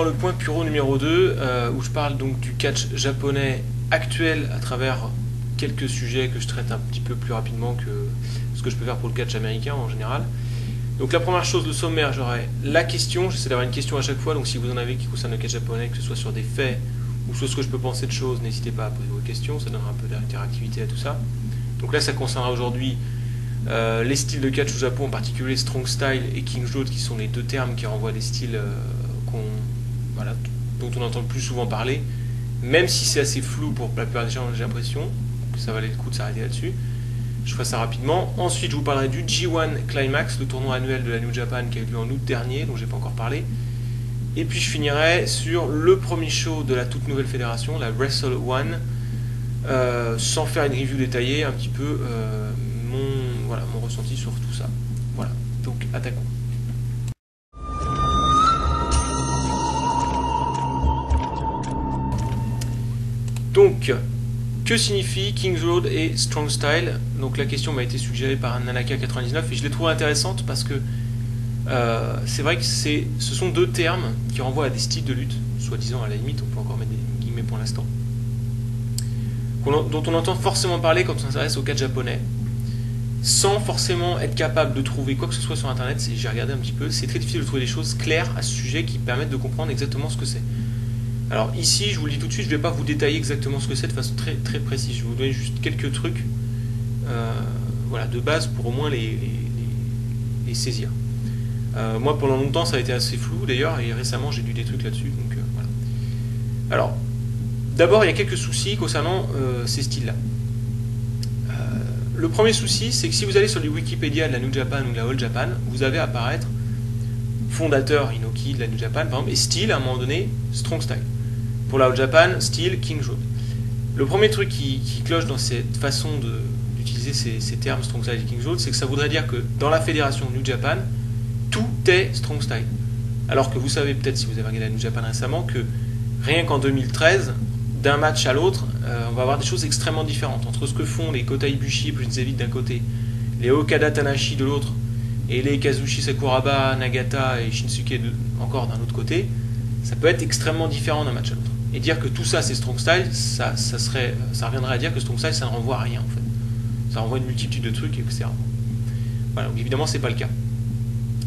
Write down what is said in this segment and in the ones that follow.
dans le point Puro numéro 2, où je parle donc du catch japonais actuel à travers quelques sujets que je traite un petit peu plus rapidement que ce que je peux faire pour le catch américain en général. Donc la première chose, le sommaire, j'aurai la question, j'essaie d'avoir une question à chaque fois, donc si vous en avez qui concernent le catch japonais, que ce soit sur des faits ou sur ce que je peux penser de choses, n'hésitez pas à poser vos questions, ça donnera un peu d'interactivité à tout ça. Donc là ça concernera aujourd'hui les styles de catch au Japon, en particulier Strong Style et King Jode, qui sont les deux termes qui renvoient à des styles voilà, dont on entend le plus souvent parler, même si c'est assez flou pour la plupart des gens, j'ai l'impression que ça valait le coup de s'arrêter là-dessus. Je ferai ça rapidement. Ensuite, je vous parlerai du G1 Climax, le tournoi annuel de la New Japan qui a eu lieu en août dernier, dont j'ai pas encore parlé. Et puis je finirai sur le premier show de la toute nouvelle fédération, la Wrestle One, sans faire une review détaillée, un petit peu mon ressenti sur tout ça. Voilà, donc attaquons. Donc, que signifie King Jode et Strong Style? Donc la question m'a été suggérée par Nanaka99 et je l'ai trouvée intéressante parce que c'est vrai que ce sont deux termes qui renvoient à des styles de lutte, soi-disant à la limite, on peut encore mettre des guillemets pour l'instant, dont on entend forcément parler quand on s'intéresse au catch japonais, sans forcément être capable de trouver quoi que ce soit sur internet. J'ai regardé un petit peu, c'est très difficile de trouver des choses claires à ce sujet qui permettent de comprendre exactement ce que c'est. Alors ici, je vous le dis tout de suite, je ne vais pas vous détailler exactement ce que c'est de façon très, très précise. Je vais vous donner juste quelques trucs voilà, de base pour au moins les saisir. Moi, pendant longtemps, ça a été assez flou d'ailleurs, et récemment, j'ai lu des trucs là-dessus. Donc voilà. Alors, d'abord, il y a quelques soucis concernant ces styles-là. Le premier souci, c'est que si vous allez sur le Wikipédia de la New Japan ou de la All Japan, vous avez apparaître fondateur Inoki de la New Japan, par exemple, et style à un moment donné, Strong Style. Pour la All Japan, style King Jode. Le premier truc qui cloche dans cette façon d'utiliser ces termes Strong Style et King Jode, c'est que ça voudrait dire que dans la fédération New Japan, tout est Strong Style. Alors que vous savez peut-être, si vous avez regardé la New Japan récemment, que rien qu'en 2013, d'un match à l'autre, on va avoir des choses extrêmement différentes. Entre ce que font les Kota Ibushi et Prince David d'un côté, les Okada Tanahashi de l'autre, et les Kazushi Sakuraba, Nagata et Shinsuke encore d'un autre côté, ça peut être extrêmement différent d'un match à l'autre. Et dire que tout ça c'est Strong Style, ça reviendrait à dire que Strong Style ça ne renvoie à rien en fait. Ça renvoie à une multitude de trucs, etc. Voilà, donc évidemment c'est pas le cas.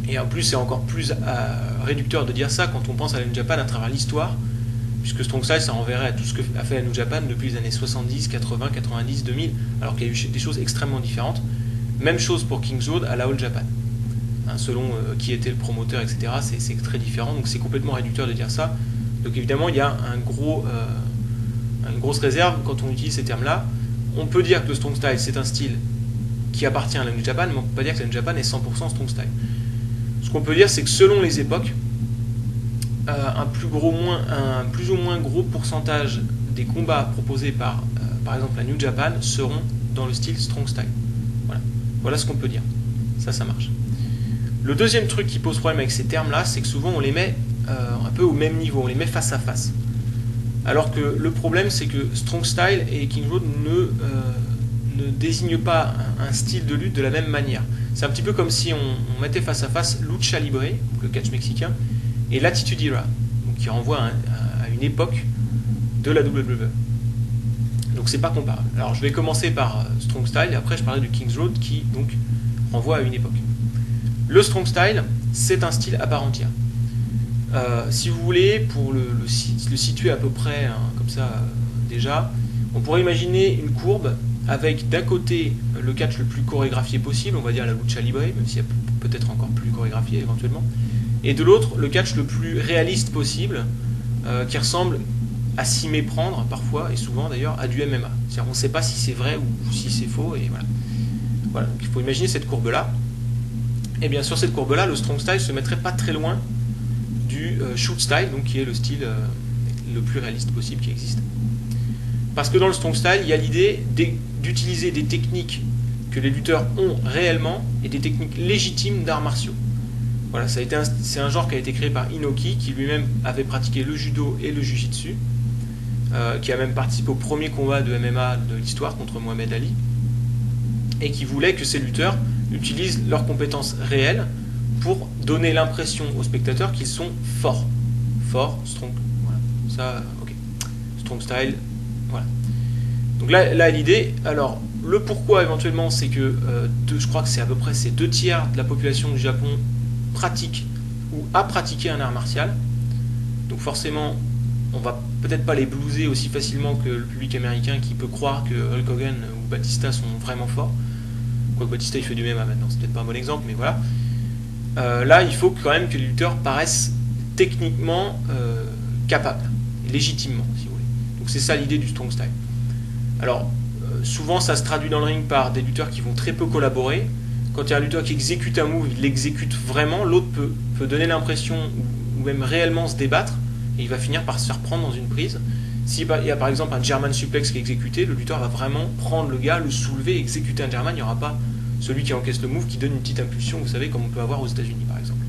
Et en plus c'est encore plus réducteur de dire ça quand on pense à la New Japan à travers l'histoire, puisque Strong Style ça renverrait à tout ce que a fait la New Japan depuis les années 70, 80, 90, 2000, alors qu'il y a eu des choses extrêmement différentes. Même chose pour King Jode à la All Japan. Selon qui était le promoteur, etc., c'est très différent, donc c'est complètement réducteur de dire ça. Donc évidemment, il y a une grosse réserve quand on utilise ces termes-là. On peut dire que le Strong Style, c'est un style qui appartient à la New Japan, mais on ne peut pas dire que la New Japan est 100% Strong Style. Ce qu'on peut dire, c'est que selon les époques, un plus ou moins gros pourcentage des combats proposés par exemple la New Japan seront dans le style Strong Style. Voilà ce qu'on peut dire. Ça marche. Le deuxième truc qui pose problème avec ces termes-là, c'est que souvent on les met un peu au même niveau, on les met face à face. Alors que le problème, c'est que Strong Style et King Jode ne désignent pas un style de lutte de la même manière. C'est un petit peu comme si on mettait face à face Lucha Libre, le catch mexicain, et l'Attitude Era, qui renvoie à une époque de la WWE. Donc c'est pas comparable. Alors je vais commencer par Strong Style et après je parlerai du King Jode qui donc renvoie à une époque. Le Strong Style, c'est un style à part entière. Si vous voulez, pour le situer à peu près comme ça déjà, on pourrait imaginer une courbe avec d'un côté le catch le plus chorégraphié possible, on va dire la Lucha Libre, même s'il y a peut-être encore plus chorégraphié éventuellement, et de l'autre le catch le plus réaliste possible, qui ressemble à s'y méprendre parfois, et souvent d'ailleurs, à du MMA. C'est-à-dire on ne sait pas si c'est vrai ou si c'est faux, et voilà. Voilà, donc il faut imaginer cette courbe-là. Et bien sur cette courbe-là, le Strong Style se mettrait pas très loin du Shoot Style, donc qui est le style le plus réaliste possible qui existe. Parce que dans le Strong Style, il y a l'idée d'utiliser des techniques que les lutteurs ont réellement et des techniques légitimes d'arts martiaux. Voilà, c'est un genre qui a été créé par Inoki, qui lui-même avait pratiqué le judo et le jujitsu, qui a même participé au premier combat de MMA de l'histoire contre Mohamed Ali, et qui voulait que ces lutteurs utilisent leurs compétences réelles pour donner l'impression aux spectateurs qu'ils sont forts fort, strong, voilà, ça, ok, strong style, voilà. Donc là l'idée, alors le pourquoi éventuellement, c'est que je crois que c'est à peu près 2/3 de la population du Japon pratique ou a pratiqué un art martial. Donc forcément, on va peut-être pas les blouser aussi facilement que le public américain qui peut croire que Hulk Hogan ou Batista sont vraiment forts. Quoique Batista il fait du MMA maintenant, c'est peut-être pas un bon exemple, mais voilà. Là, il faut quand même que les lutteurs paraissent techniquement capables, légitimement, si vous voulez. Donc c'est ça l'idée du strong style. Alors, souvent ça se traduit dans le ring par des lutteurs qui vont très peu collaborer. Quand il y a un lutteur qui exécute un move, il l'exécute vraiment, l'autre peut donner l'impression, ou même réellement se débattre, et il va finir par se faire prendre dans une prise. S'il y a par exemple un German suplex qui est exécuté, le lutteur va vraiment prendre le gars, le soulever, exécuter un German, il n'y aura pas celui qui encaisse le move qui donne une petite impulsion, vous savez, comme on peut avoir aux États-Unis par exemple.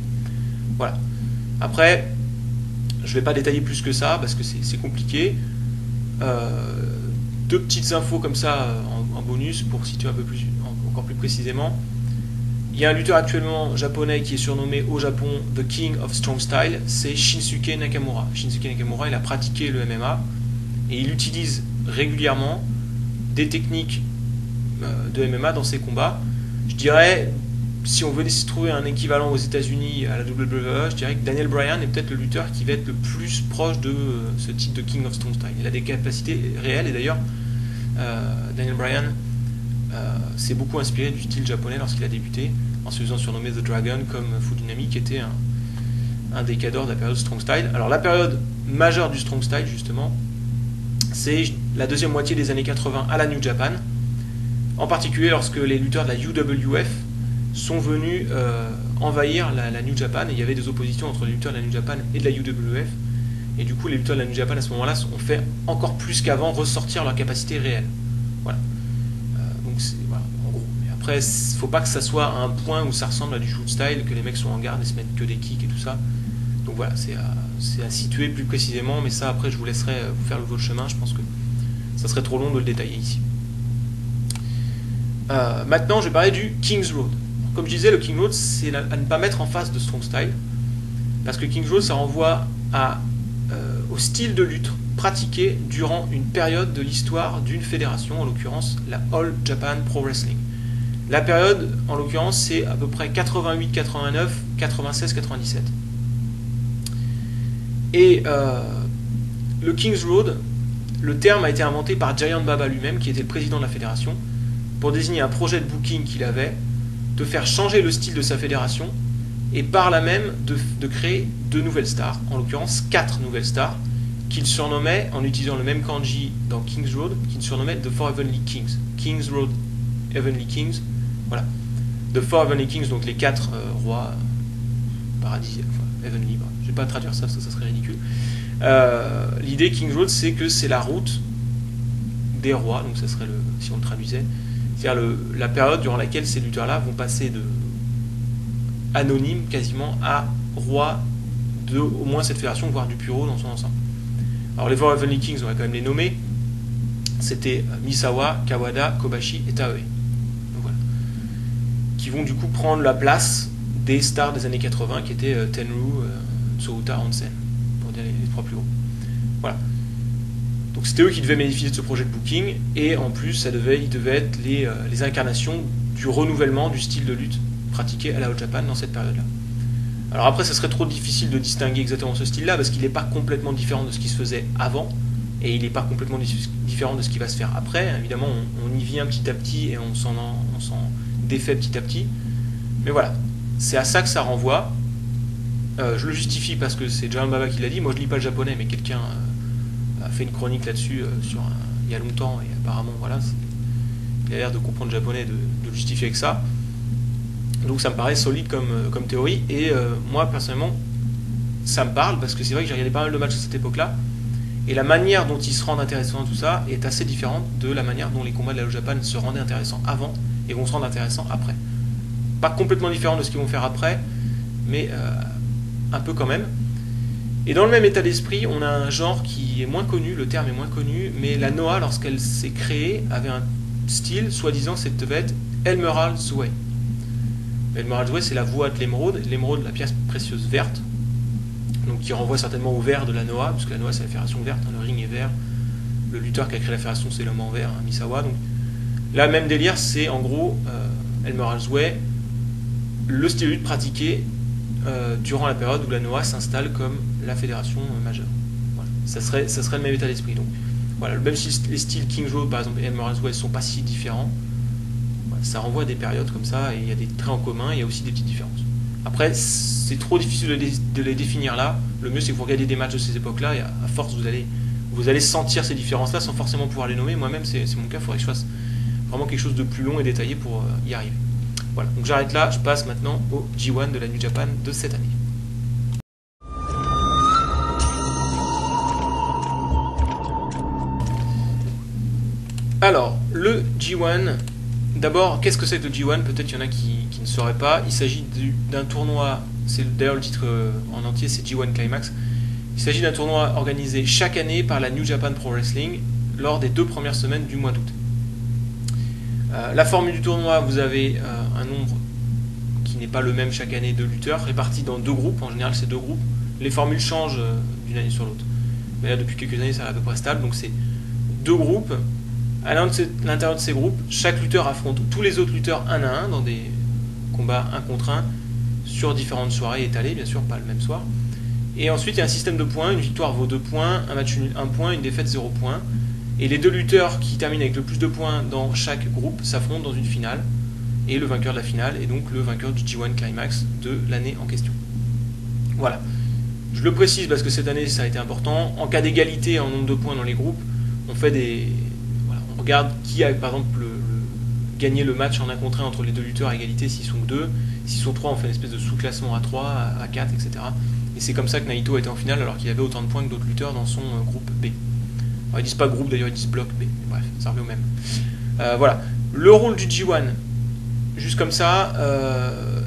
Voilà. Après, je ne vais pas détailler plus que ça parce que c'est compliqué. Deux petites infos comme ça en bonus pour situer un peu plus, encore plus précisément. Il y a un lutteur actuellement japonais qui est surnommé au Japon The King of Strong Style, c'est Shinsuke Nakamura. Shinsuke Nakamura, il a pratiqué le MMA et il utilise régulièrement des techniques de MMA dans ses combats. Je dirais, si on veut trouver un équivalent aux États-Unis à la WWE, je dirais que Daniel Bryan est peut-être le lutteur qui va être le plus proche de ce type de King of Strong Style. Il a des capacités réelles et d'ailleurs, Daniel Bryan s'est beaucoup inspiré du style japonais lorsqu'il a débuté, en se faisant surnommer The Dragon comme Fudinami, qui était un des cadors de la période Strong Style. Alors la période majeure du Strong Style, justement, c'est la deuxième moitié des années 80 à la New Japan, en particulier lorsque les lutteurs de la UWF sont venus envahir la New Japan, et il y avait des oppositions entre les lutteurs de la New Japan et de la UWF, et du coup les lutteurs de la New Japan à ce moment-là ont fait encore plus qu'avant ressortir leur capacité réelle. Voilà. Donc c'est voilà, en gros. Mais après, faut pas que ça soit à un point où ça ressemble à du shoot style, que les mecs sont en garde et se mettent que des kicks et tout ça. Donc voilà, c'est à situer plus précisément, mais ça après je vous laisserai vous faire votre chemin, je pense que ça serait trop long de le détailler ici. Maintenant je vais parler du King's Road. Comme je disais, le King's Road c'est à ne pas mettre en face de Strong Style, parce que King's Road ça renvoie au style de lutte pratiqué durant une période de l'histoire d'une fédération, en l'occurrence la All Japan Pro Wrestling. La période en l'occurrence c'est à peu près 88, 89, 96, 97. Et le King's Road, le terme a été inventé par Giant Baba lui-même, qui était le président de la fédération, pour désigner un projet de booking qu'il avait, de faire changer le style de sa fédération, et par là même de créer 2 nouvelles stars, en l'occurrence 4 nouvelles stars, qu'il surnommait, en utilisant le même kanji dans King's Road, qu'il surnommait The Four Heavenly Kings. King's Road, Heavenly Kings, voilà. The Four Heavenly Kings, donc les 4 rois paradisiaques, enfin, Heavenly, bah, je ne vais pas traduire ça serait ridicule. L'idée King's Road, c'est que c'est la route des rois, donc ça serait si on le traduisait, c'est-à-dire la période durant laquelle ces lutteurs-là vont passer de anonyme quasiment à roi de au moins cette fédération, voire du Puro dans son ensemble. Alors les Four Heavenly Kings, on va quand même les nommer. C'était Misawa, Kawada, Kobashi et Taoe. Donc voilà. Qui vont du coup prendre la place des stars des années 80 qui étaient Tenryu, Tsuruta, Hansen, pour dire les 3 plus gros. Voilà. Donc c'était eux qui devaient bénéficier de ce projet de booking, et en plus ils devaient être les incarnations du renouvellement du style de lutte pratiqué à la All Japan dans cette période-là. Alors après, ça serait trop difficile de distinguer exactement ce style-là, parce qu'il n'est pas complètement différent de ce qui se faisait avant, et il n'est pas complètement différent de ce qui va se faire après. Évidemment, on y vient petit à petit, et on s'en défait petit à petit. Mais voilà, c'est à ça que ça renvoie. Je le justifie parce que c'est Giant Baba qui l'a dit. Moi, je ne lis pas le japonais, mais quelqu'un a fait une chronique là-dessus il y a longtemps, et apparemment, voilà, il a l'air de comprendre le japonais, de le justifier avec ça. Donc ça me paraît solide comme théorie, et moi personnellement ça me parle, parce que c'est vrai que j'ai regardé pas mal de matchs à cette époque-là, et la manière dont ils se rendent intéressants tout ça est assez différente de la manière dont les combats de la All Japan se rendaient intéressants avant et vont se rendre intéressants après. Pas complètement différent de ce qu'ils vont faire après, mais un peu quand même. Et dans le même état d'esprit, on a un genre qui est moins connu, le terme est moins connu, mais la Noah, lorsqu'elle s'est créée, avait un style, soi-disant, ça devait être Emerald's Way. Emerald's Way, c'est la voie de l'émeraude, la pièce précieuse verte. donc qui renvoie certainement au vert de la Noah, parce que la Noah c'est la fédération verte, hein, le ring est vert, le lutteur qui a créé la fédération c'est l'homme en vert, hein, Misawa. Donc là, même délire, c'est en gros Emerald's Way, le style de lutte pratiqué durant la période où la Noah s'installe comme la fédération majeure. Voilà. Ça serait le même état d'esprit. Donc voilà, même si les styles King Joe par exemple et Emerald's Way ne sont pas si différents, voilà, ça renvoie à des périodes comme ça, et il y a des traits en commun, il y a aussi des petites différences. Après, c'est trop difficile de les définir là. Le mieux c'est que vous regardez des matchs de ces époques-là, et à force vous allez sentir ces différences-là sans forcément pouvoir les nommer. Moi-même, c'est mon cas, il faudrait que je fasse vraiment quelque chose de plus long et détaillé pour y arriver. Voilà, donc j'arrête là, je passe maintenant au G1 de la New Japan de cette année. Alors, le G1, d'abord, qu'est-ce que c'est que le G1? Peut-être qu'il y en a qui ne sauraient pas. Il s'agit d'un tournoi, c'est d'ailleurs le titre en entier, c'est G1 Climax. Il s'agit d'un tournoi organisé chaque année par la New Japan Pro Wrestling lors des 2 premières semaines du mois d'août. La formule du tournoi, vous avez un nombre qui n'est pas le même chaque année de lutteurs, répartis dans 2 groupes. En général, c'est 2 groupes. Les formules changent d'une année sur l'autre. Mais là, depuis quelques années, ça est à peu près stable. Donc, c'est 2 groupes. À l'intérieur de ces groupes, chaque lutteur affronte tous les autres lutteurs 1 à 1 dans des combats 1 contre 1 sur différentes soirées étalées, bien sûr, pas le même soir. Et ensuite, il y a un système de points. Une victoire vaut 2 points, un match nul 1 point, une défaite 0 points. Et les 2 lutteurs qui terminent avec le plus de points dans chaque groupe s'affrontent dans une finale. Et le vainqueur de la finale est donc le vainqueur du G1 Climax de l'année en question. Voilà. Je le précise parce que cette année ça a été important. En cas d'égalité en nombre de points dans les groupes, on fait voilà, on regarde qui a par exemple gagné le match en 1 contre 1 entre les 2 lutteurs à égalité s'ils sont 2. S'ils sont 3, on fait une espèce de sous-classement à 3, à 4, etc. Et c'est comme ça que Naito a été en finale alors qu'il avait autant de points que d'autres lutteurs dans son groupe B. Alors, ils disent pas groupe, d'ailleurs ils disent bloc B, mais bref, ça revient au même. Voilà, le rôle du G1, juste comme ça,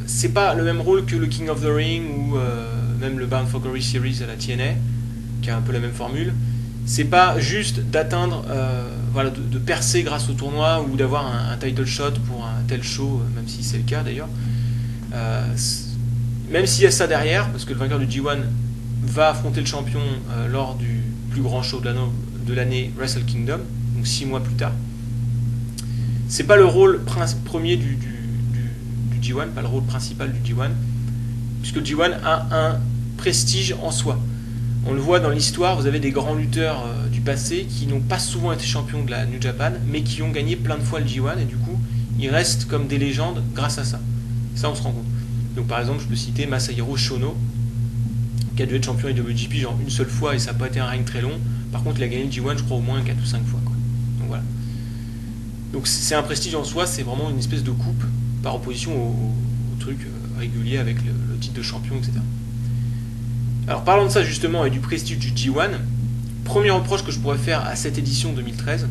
c'est pas le même rôle que le King of the Ring ou même le Bound for Glory Series à la TNA, qui a un peu la même formule. C'est pas juste d'atteindre, voilà, de percer grâce au tournoi ou d'avoir un title shot pour un tel show, même si c'est le cas d'ailleurs. Même s'il y a ça derrière, parce que le vainqueur du G1 va affronter le champion lors du plus grand show de l'année Wrestle Kingdom, donc 6 mois plus tard. C'est pas le rôle premier du G1, pas le rôle principal du G1, puisque le G1 a un prestige en soi. On le voit dans l'histoire, vous avez des grands lutteurs du passé qui n'ont pas souvent été champions de la New Japan, mais qui ont gagné plein de fois le G1, et du coup, ils restent comme des légendes grâce à ça. Ça, on se rend compte. Donc par exemple, je peux citer Masahiro Shono, qui a dû être champion IWGP genre une seule fois, et ça n'a pas été un règne très long. Par contre, il a gagné le G1, je crois, au moins 4 ou 5 fois. Quoi. Donc voilà. Donc c'est un prestige en soi, c'est vraiment une espèce de coupe par opposition au truc régulier avec le titre de champion, etc. Alors parlant de ça justement et du prestige du G1, premier reproche que je pourrais faire à cette édition 2013,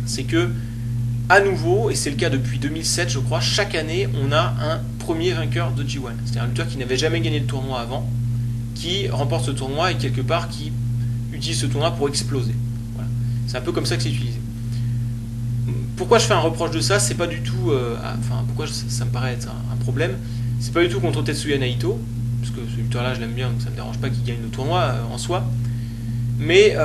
c'est que, à nouveau, et c'est le cas depuis 2007 je crois, chaque année on a un premier vainqueur de G1. C'est-à-dire un lutteur qui n'avait jamais gagné le tournoi avant, qui remporte ce tournoi et quelque part qui utilise ce tournoi pour exploser. Voilà. C'est un peu comme ça que c'est utilisé. Pourquoi je fais un reproche de ça? C'est pas du tout, enfin pourquoi ça me paraît être un problème. C'est pas du tout contre Tetsuya Naito, parce que ce lutteur-là je l'aime bien, donc ça me dérange pas qu'il gagne le tournoi en soi. Mais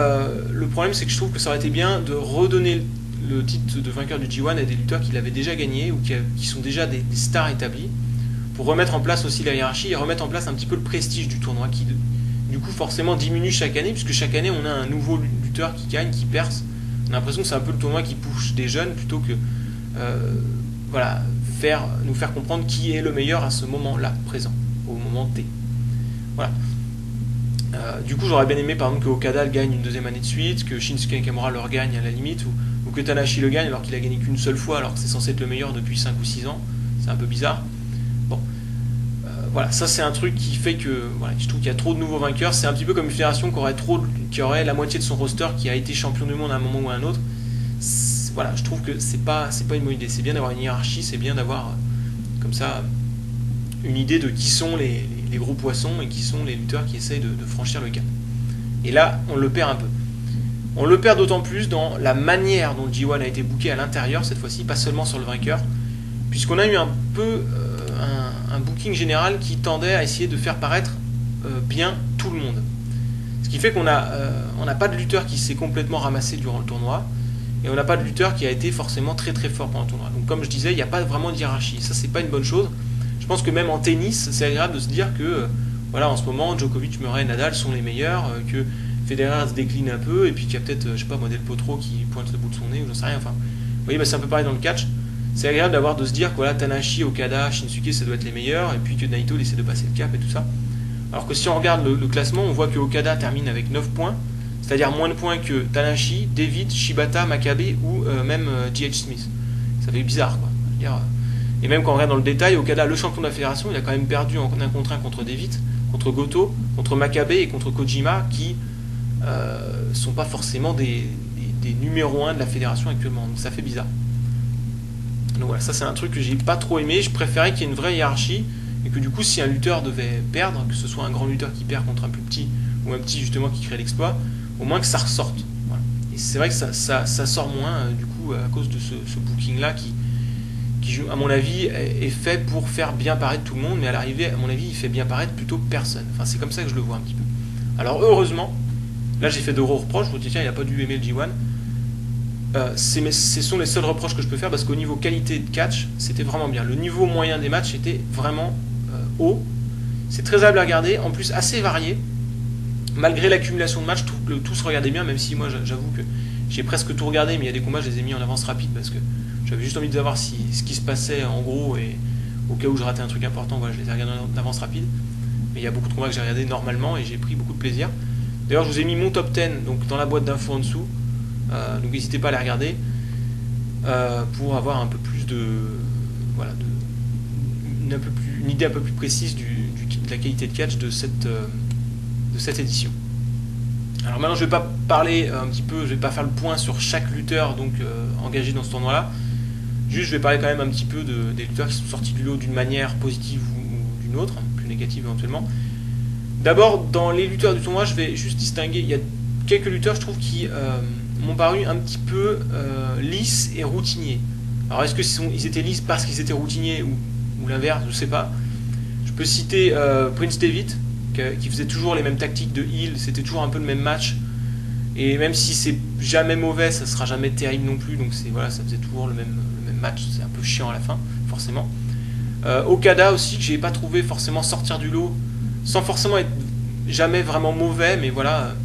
le problème c'est que je trouve que ça aurait été bien de redonner le titre de vainqueur du G1 à des lutteurs qui l'avaient déjà gagné ou qui sont déjà des stars établies, pour remettre en place aussi la hiérarchie et remettre en place un petit peu le prestige du tournoi qui du coup forcément diminue chaque année, puisque chaque année on a un nouveau lutteur qui gagne, qui perce. On a l'impression que c'est un peu le tournoi qui push des jeunes plutôt que voilà, nous faire comprendre qui est le meilleur à ce moment-là, présent, au moment T. Voilà. Du coup j'aurais bien aimé par exemple que Okada le gagne une deuxième année de suite, que Shinsuke Nakamura le regagne à la limite, ou que Tanahashi le gagne alors qu'il a gagné qu'une seule fois alors que c'est censé être le meilleur depuis 5 ou 6 ans. C'est un peu bizarre. Bon. Voilà, ça c'est un truc qui fait que voilà, je trouve qu'il y a trop de nouveaux vainqueurs. C'est un petit peu comme une fédération qui aurait la moitié de son roster qui a été champion du monde à un moment ou à un autre. Voilà, je trouve que c'est pas une bonne idée. C'est bien d'avoir une hiérarchie, c'est bien d'avoir comme ça une idée de qui sont les gros poissons et qui sont les lutteurs qui essayent de franchir le cap. Et là, on le perd un peu. On le perd d'autant plus dans la manière dont le G1 a été booké à l'intérieur cette fois-ci, pas seulement sur le vainqueur, puisqu'on a eu un peu un booking général qui tendait à essayer de faire paraître bien tout le monde. Ce qui fait qu'on n'a pas de lutteur qui s'est complètement ramassé durant le tournoi, et on n'a pas de lutteur qui a été forcément très très fort pendant le tournoi. Donc comme je disais, il n'y a pas vraiment de hiérarchie. Ça, c'est pas une bonne chose. Je pense que même en tennis, c'est agréable de se dire que voilà, en ce moment, Djokovic, Murray, Nadal sont les meilleurs, que Federer se décline un peu, et puis qu'il y a peut-être, je sais pas, Del Potro qui pointe le bout de son nez, ou j'en sais rien. Enfin, vous voyez, c'est un peu pareil dans le catch. C'est agréable de se dire que voilà, Tanahashi, Okada, Shinsuke, ça doit être les meilleurs, et puis que Naito essaie de passer le cap et tout ça. Alors que si on regarde le classement, on voit que Okada termine avec 9 points, c'est-à-dire moins de points que Tanahashi, David, Shibata, Makabe ou même J.H. Smith. Ça fait bizarre, quoi. Et même quand on regarde dans le détail, Okada, le champion de la fédération, il a quand même perdu en 1 contre 1 contre David, contre Goto, contre Makabe et contre Kojima, qui sont pas forcément des numéros 1 de la fédération actuellement. Donc ça fait bizarre. Donc voilà, ça c'est un truc que j'ai pas trop aimé. Je préférais qu'il y ait une vraie hiérarchie, et que du coup, si un lutteur devait perdre, que ce soit un grand lutteur qui perd contre un plus petit, ou un petit justement qui crée l'exploit, au moins que ça ressorte. Voilà. Et c'est vrai que ça sort moins, du coup, à cause de ce booking-là qui, à mon avis, est fait pour faire bien paraître tout le monde, mais à l'arrivée, à mon avis, il fait bien paraître plutôt personne. Enfin, c'est comme ça que je le vois un petit peu. Alors, heureusement, là j'ai fait de gros reproches, je vous dis, tiens, il n'a pas dû aimer le G1. Ce sont les seuls reproches que je peux faire, parce qu'au niveau qualité de catch, c'était vraiment bien. Le niveau moyen des matchs était vraiment haut. C'est très agréable à regarder, en plus assez varié. Malgré l'accumulation de matchs, je trouve que tout se regardait bien, même si moi j'avoue que j'ai presque tout regardé, mais il y a des combats, je les ai mis en avance rapide parce que j'avais juste envie de savoir ce qui se passait en gros, et au cas où je ratais un truc important, voilà, je les ai regardés en avance rapide. Mais il y a beaucoup de combats que j'ai regardés normalement et j'ai pris beaucoup de plaisir. D'ailleurs, je vous ai mis mon top 10 donc, dans la boîte d'infos en dessous, donc n'hésitez pas à les regarder pour avoir un peu plus de. Voilà, une idée un peu plus précise de la qualité de catch de cette édition. Alors maintenant, je ne vais pas parler un petit peu, je vais pas faire le point sur chaque lutteur donc engagé dans ce tournoi-là. Juste, je vais parler quand même un petit peu des lutteurs qui sont sortis du lot d'une manière positive ou d'une autre, plus négative éventuellement. D'abord, dans les lutteurs du tournoi, je vais juste distinguer. Il y a quelques lutteurs, je trouve, qui m'ont paru un petit peu lisses et routiniers. Alors, est-ce qu'ils étaient lisses parce qu'ils étaient routiniers ou l'inverse, je ne sais pas. Je peux citer Prince Devitt, qui faisait toujours les mêmes tactiques de heal, c'était toujours un peu le même match. Et même si c'est jamais mauvais, ça sera jamais terrible non plus. Donc voilà, ça faisait toujours le même match. C'est un peu chiant à la fin, forcément. Okada aussi, que j'ai pas trouvé forcément sortir du lot, sans forcément être jamais vraiment mauvais, mais voilà,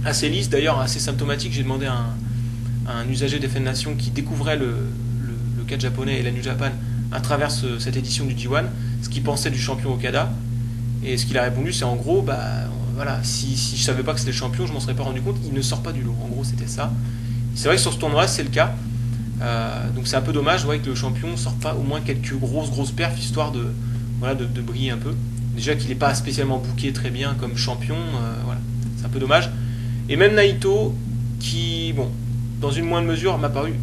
assez lisse. D'ailleurs, assez symptomatique. J'ai demandé à un usager des Fan Nation qui découvrait le catch japonais et la New Japan à travers cette édition du G1, ce qu'il pensait du champion Okada. Et ce qu'il a répondu, c'est en gros, voilà, si je savais pas que c'était le champion, je m'en serais pas rendu compte, il ne sort pas du lot. En gros, c'était ça. C'est vrai que sur ce tournoi, c'est le cas. Donc c'est un peu dommage, que le champion ne sorte pas au moins quelques grosses perfs, histoire de briller un peu. Déjà qu'il n'est pas spécialement booké très bien comme champion, voilà, c'est un peu dommage. Et même Naito, qui, bon, dans une moindre mesure, m'a paru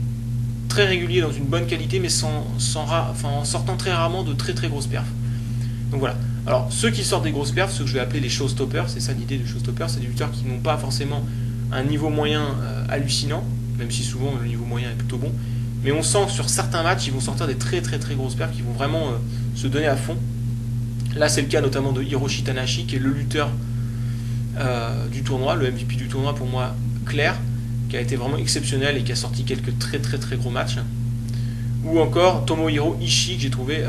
très régulier, dans une bonne qualité, mais en sortant très rarement de très grosses perfs. Donc voilà. Alors, ceux qui sortent des grosses perfs, ceux que je vais appeler les showstoppers, c'est ça l'idée des showstoppers, c'est des lutteurs qui n'ont pas forcément un niveau moyen hallucinant, même si souvent le niveau moyen est plutôt bon, mais on sent que sur certains matchs, ils vont sortir des très grosses perfs qui vont vraiment se donner à fond. Là, c'est le cas notamment de Hiroshi Tanahashi, qui est le lutteur du tournoi, le MVP du tournoi pour moi, clair, qui a été vraiment exceptionnel et qui a sorti quelques très gros matchs. Ou encore Tomohiro Ishii, que j'ai trouvé,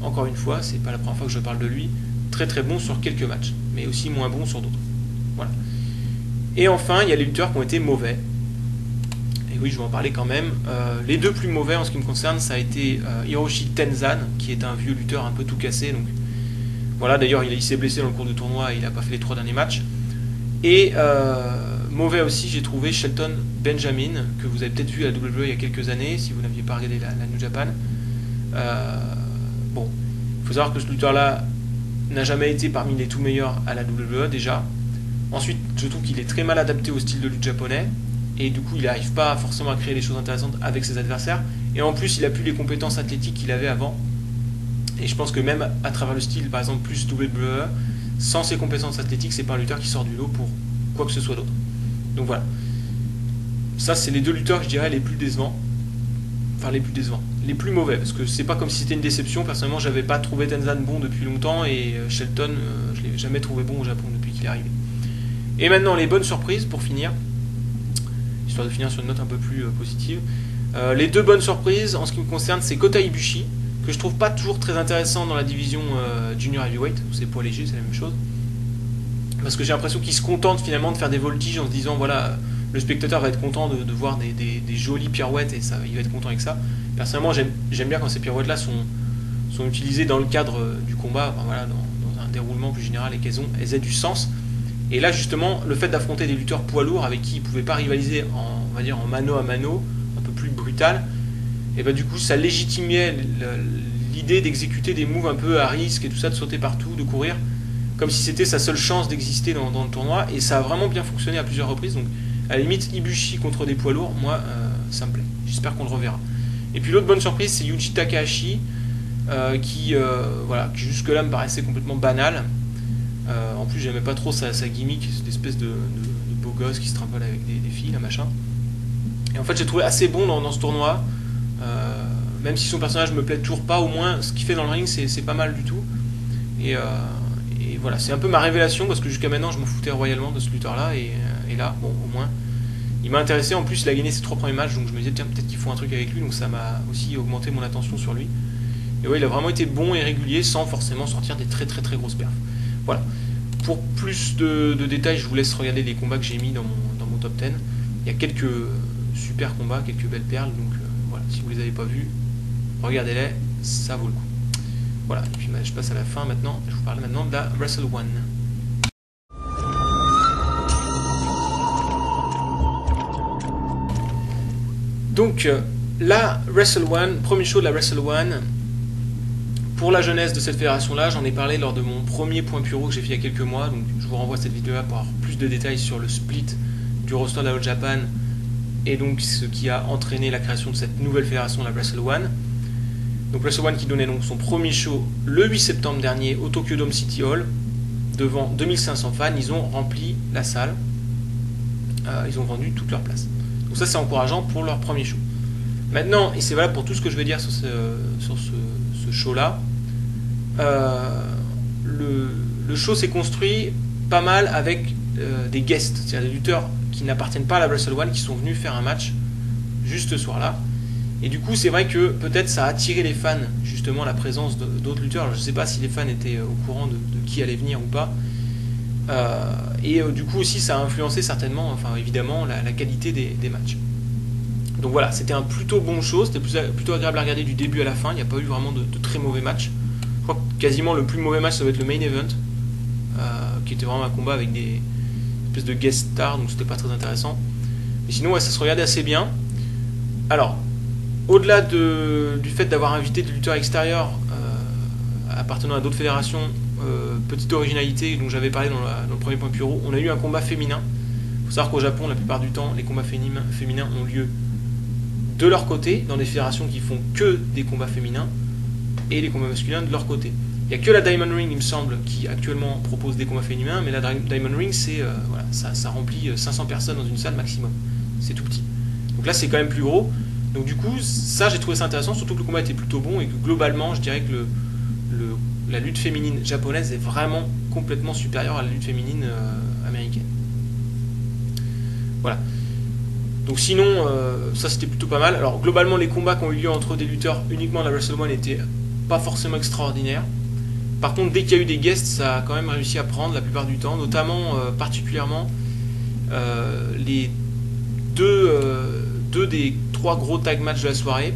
encore une fois, c'est pas la première fois que je parle de lui, très bon sur quelques matchs, mais aussi moins bon sur d'autres. Voilà. Et enfin, il y a les lutteurs qui ont été mauvais. Et oui, je vais en parler quand même. Les deux plus mauvais en ce qui me concerne, ça a été Hiroshi Tenzan, qui est un vieux lutteur un peu tout cassé. Donc voilà, d'ailleurs, il s'est blessé dans le cours du tournoi et il n'a pas fait les 3 derniers matchs. Et mauvais aussi, j'ai trouvé Shelton Benjamin, que vous avez peut-être vu à la WWE il y a quelques années, si vous n'aviez pas regardé la New Japan. Bon, il faut savoir que ce lutteur-là n'a jamais été parmi les tout meilleurs à la WWE, déjà. Ensuite, je trouve qu'il est très mal adapté au style de lutte japonais, et du coup, il n'arrive pas forcément à créer des choses intéressantes avec ses adversaires. Et en plus, il n'a plus les compétences athlétiques qu'il avait avant. Et je pense que même à travers le style, par exemple, plus WWE, sans ses compétences athlétiques, c'est pas un lutteur qui sort du lot pour quoi que ce soit d'autre. Donc voilà. Ça, c'est les deux lutteurs que je dirais les plus décevants. enfin les plus décevants, les plus mauvais, parce que c'est pas comme si c'était une déception. Personnellement, j'avais pas trouvé Tenzan bon depuis longtemps, et Shelton, je l'ai jamais trouvé bon au Japon depuis qu'il est arrivé. Et maintenant, les bonnes surprises pour finir, histoire de finir sur une note un peu plus positive. Les deux bonnes surprises, en ce qui me concerne, c'est Kota Ibushi, que je trouve pas toujours très intéressant dans la division Junior Heavyweight, où c'est poids léger, c'est la même chose. Parce que j'ai l'impression qu'il se contente finalement de faire des voltiges en se disant, voilà, le spectateur va être content de voir des jolies pirouettes, et ça, il va être content avec ça. Personnellement, j'aime bien quand ces pirouettes-là sont utilisées dans le cadre du combat, enfin, voilà, dans un déroulement plus général, et elles aient du sens. Et là, justement, le fait d'affronter des lutteurs poids lourds avec qui ils ne pouvaient pas rivaliser on va dire en mano à mano, un peu plus brutal, et bah du coup, ça légitimait l'idée d'exécuter des moves un peu à risque et tout ça, de sauter partout, de courir, comme si c'était sa seule chance d'exister dans le tournoi. Et ça a vraiment bien fonctionné à plusieurs reprises. Donc, à la limite, Ibushi contre des poids lourds, moi, ça me plaît. J'espère qu'on le reverra. Et puis l'autre bonne surprise, c'est Yuji Takahashi, qui jusque-là me paraissait complètement banal. En plus, j'aimais pas trop sa gimmick, cette espèce de beau gosse qui se trimballe avec des filles, là, machin. Et en fait, j'ai trouvé assez bon dans ce tournoi. Même si son personnage me plaît toujours pas, au moins, ce qu'il fait dans le ring, c'est pas mal du tout. Et voilà, c'est un peu ma révélation, parce que jusqu'à maintenant, je m'en foutais royalement de ce lutteur-là. Et là, bon, au moins, il m'a intéressé. En plus, il a gagné ses 3 premiers matchs, donc je me disais, tiens, peut-être qu'ils font un truc avec lui. Donc ça m'a aussi augmenté mon attention sur lui. Et ouais, il a vraiment été bon et régulier, sans forcément sortir des très très très grosses perfs. Voilà. Pour plus de détails, je vous laisse regarder les combats que j'ai mis dans mon top 10. Il y a quelques super combats, quelques belles perles, donc voilà, si vous les avez pas vus, regardez-les, ça vaut le coup. Voilà, et puis je passe à la fin maintenant, je vous parle maintenant de la Wrestle One. Donc, la Wrestle One, premier show de la Wrestle One. Pour la jeunesse de cette fédération-là, j'en ai parlé lors de mon premier point Puro que j'ai fait il y a quelques mois, donc je vous renvoie à cette vidéo-là pour avoir plus de détails sur le split du roster de la All Japan, et donc ce qui a entraîné la création de cette nouvelle fédération, la Wrestle One. Donc Wrestle One qui donnait donc son premier show le 8 septembre dernier au Tokyo Dome City Hall, devant 2500 fans. Ils ont rempli la salle, ils ont vendu toutes leurs places. Donc ça, c'est encourageant pour leur premier show. Maintenant, et c'est valable pour tout ce que je vais dire sur ce show-là, le show s'est construit pas mal avec des guests, c'est-à-dire des lutteurs qui n'appartiennent pas à la Wrestle One, qui sont venus faire un match juste ce soir-là. Et du coup, c'est vrai que peut-être ça a attiré les fans, justement, la présence d'autres lutteurs. Alors, je ne sais pas si les fans étaient au courant de qui allait venir ou pas. Du coup aussi, ça a influencé certainement, enfin évidemment, la qualité des matchs. Donc voilà, c'était un plutôt bon show, c'était plutôt agréable à regarder du début à la fin. Il n'y a pas eu vraiment de très mauvais matchs. Je crois que quasiment le plus mauvais match, ça va être le main event, qui était vraiment un combat avec des espèces de guest stars, donc c'était pas très intéressant. Mais sinon, ouais, ça se regardait assez bien. Alors, au-delà du fait d'avoir invité des lutteurs extérieurs appartenant à d'autres fédérations, petite originalité dont j'avais parlé dans le premier point Puro, on a eu un combat féminin. Il faut savoir qu'au Japon, la plupart du temps, les combats féminins ont lieu de leur côté, dans des fédérations qui font que des combats féminins, et les combats masculins de leur côté. Il n'y a que la Diamond Ring, il me semble, qui actuellement propose des combats féminins, mais la Diamond Ring, c'est voilà, ça remplit 500 personnes dans une salle maximum. C'est tout petit. Donc là, c'est quand même plus gros. Donc du coup, ça, j'ai trouvé ça intéressant, surtout que le combat était plutôt bon, et que globalement, je dirais que la lutte féminine japonaise est vraiment complètement supérieure à la lutte féminine américaine. Voilà. Donc sinon, ça c'était plutôt pas mal. Alors globalement, les combats qui ont eu lieu entre des lutteurs uniquement à la Wrestle One n'étaient pas forcément extraordinaires. Par contre, dès qu'il y a eu des guests, ça a quand même réussi à prendre la plupart du temps, notamment particulièrement les deux des 3 gros tag matchs de la soirée.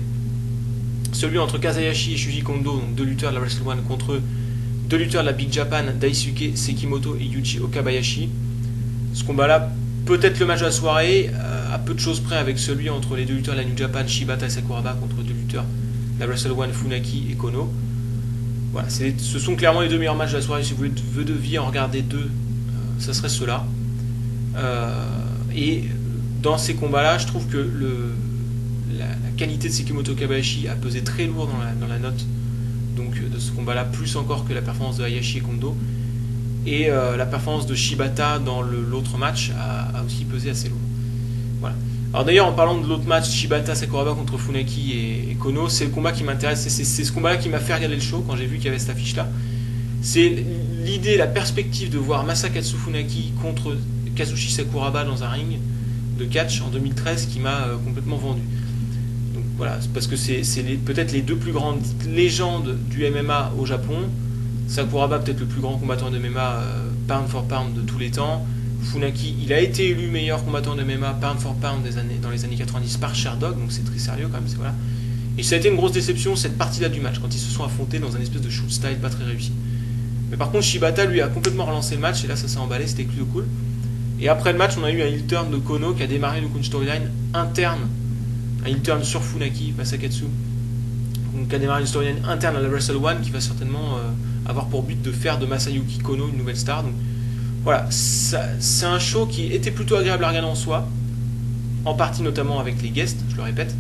Celui entre Kazayashi et Shuji Kondo, donc 2 lutteurs de la Wrestle One, contre 2 lutteurs de la Big Japan, Daisuke Sekimoto et Yuji Okabayashi. Ce combat-là, peut-être le match de la soirée, à peu de choses près avec celui entre les 2 lutteurs de la New Japan, Shibata et Sakuraba, contre 2 lutteurs de la Wrestle One, Funaki et Kono. Voilà, ce sont clairement les 2 meilleurs matchs de la soirée. Si vous deviez en regarder 2, ça serait ceux-là. Et dans ces combats-là, je trouve que la qualité de Sekimoto Okabayashi a pesé très lourd dans la note donc, de ce combat-là, plus encore que la performance de Hayashi et Kondo. Et la performance de Shibata dans l'autre match a aussi pesé assez lourd. Voilà. Alors d'ailleurs, en parlant de l'autre match, Shibata Sakuraba contre Funaki et Kono, c'est le combat qui m'intéresse, c'est ce combat-là qui m'a fait regarder le show quand j'ai vu qu'il y avait cette affiche-là. C'est l'idée, la perspective de voir Masakatsu Funaki contre Kazushi Sakuraba dans un ring de catch en 2013 qui m'a complètement vendu. Donc voilà, parce que c'est peut-être les deux plus grandes légendes du MMA au Japon. Sakuraba, peut-être le plus grand combattant de MMA pound for pound de tous les temps. Funaki, il a été élu meilleur combattant de MMA pound for pound dans les années 90 par Sherdog, donc c'est très sérieux quand même. Voilà. Et ça a été une grosse déception cette partie-là du match, quand ils se sont affrontés dans un espèce de shoot style pas très réussi. Mais par contre, Shibata lui a complètement relancé le match, et là ça s'est emballé, c'était plutôt cool. Et après le match, on a eu un heel turn de Kono qui a démarré une storyline interne, un heel turn sur Funaki, Masakatsu, donc qui a démarré une storyline interne à la Wrestle One qui va certainement avoir pour but de faire de Masayuki Kono une nouvelle star. Donc voilà, c'est un show qui était plutôt agréable à regarder en soi, en partie notamment avec les guests, je le répète,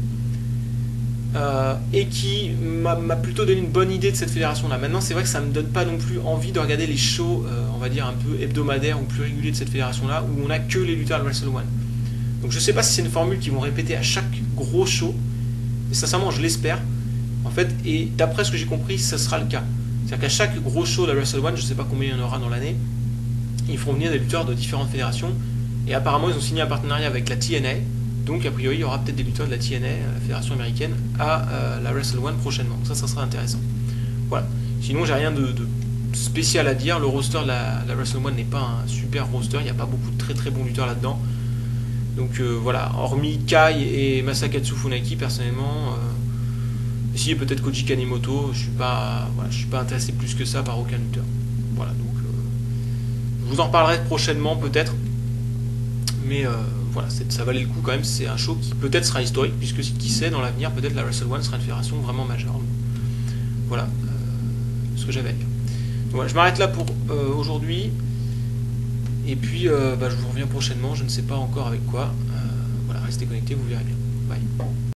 et qui m'a plutôt donné une bonne idée de cette fédération-là. Maintenant, c'est vrai que ça ne me donne pas non plus envie de regarder les shows, on va dire, un peu hebdomadaires ou plus réguliers de cette fédération-là, où on n'a que les lutteurs de Wrestle One. Donc je ne sais pas si c'est une formule qu'ils vont répéter à chaque gros show, mais sincèrement, je l'espère. En fait, et d'après ce que j'ai compris, ce sera le cas. C'est-à-dire qu'à chaque gros show de la Wrestle One, je ne sais pas combien il y en aura dans l'année, ils feront venir des lutteurs de différentes fédérations, et apparemment ils ont signé un partenariat avec la TNA, donc a priori il y aura peut-être des lutteurs de la TNA, la fédération américaine, à la Wrestle One prochainement. Donc ça sera intéressant. Voilà. Sinon j'ai rien de spécial à dire. Le roster de la Wrestle One n'est pas un super roster, il n'y a pas beaucoup de très très bons lutteurs là-dedans. Donc voilà, hormis Kai et Masakatsu Funaki, personnellement, si peut-être Koji Kanemoto, je suis pas intéressé plus que ça par aucun lutteur. Voilà, donc je vous en reparlerai prochainement peut-être, mais voilà, ça valait le coup quand même. C'est un show qui peut-être sera historique, puisque qui sait, dans l'avenir, peut-être la Wrestle One sera une fédération vraiment majeure. Voilà ce que j'avais à dire. Donc, voilà, je m'arrête là pour aujourd'hui, et puis je vous reviens prochainement, je ne sais pas encore avec quoi. Voilà, restez connectés, vous verrez bien. Bye.